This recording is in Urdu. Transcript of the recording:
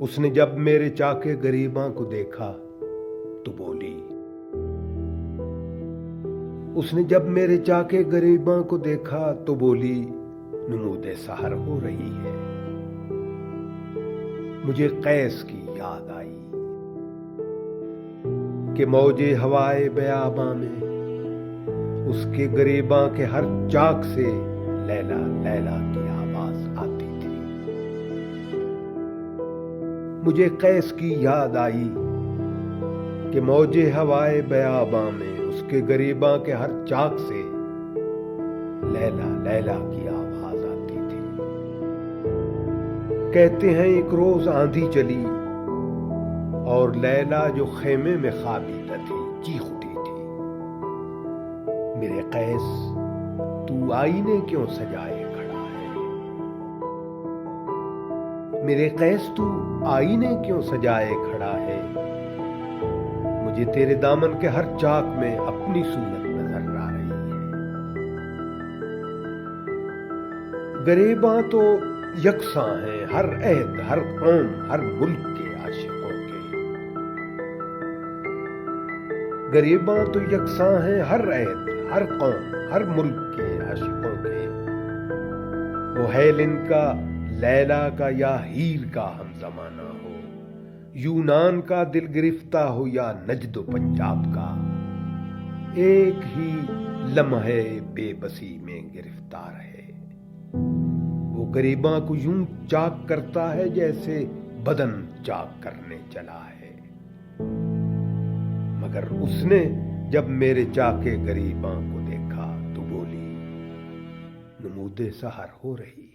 اس نے جب میرے چاکے غریباں کو دیکھا تو بولی، اس نے جب میرے چاکے غریباں کو دیکھا تو بولی، نمود سحر ہو رہی ہے۔ مجھے قیس کی یاد آئی کہ موجے ہوائے بیاباں میں اس کے غریباں کے ہر چاک سے لیلا لیلا کی آواز آتی تھی۔ مجھے قیس کی یاد آئی کہ موجے ہوائے بیاباں میں اس کے غریباں کے ہر چاک سے لیلا لیلا کی آواز آتی تھی۔ کہتے ہیں ایک روز آندھی چلی اور لیلا جو خیمے میں خوابیدہ تھی چیخ اٹھی تھی، میرے قیس تو آئینے کیوں سجائے کھڑا ہے؟ میرے قیس تو آئینے کیوں سجائے کھڑا ہے؟ مجھے تیرے دامن کے ہر چاک میں اپنی صورت نظر آ رہی ہے۔ غریباں تو یکساں ہیں، ہر عہد، ہر قوم، ہر ملک کے عاشقوں کے۔ غریباں تو یکساں ہیں، ہر عہد، ہر قوم، ہر ملک کے عاشقوں کے۔ وہ حیل ان کا لیلا کا یا ہیر کا ہم زمانہ ہو، یونان کا دل گرفتہ ہو یا نجد و پنجاب کا، ایک ہی لمحے بے بسی میں گرفتار ہے۔ وہ غریباں کو یوں چاک کرتا ہے جیسے بدن چاک کرنے چلا ہے، مگر اس نے جب میرے چاکے غریباں کو دیکھا تو بولی، نمود سحر ہو رہی ہے۔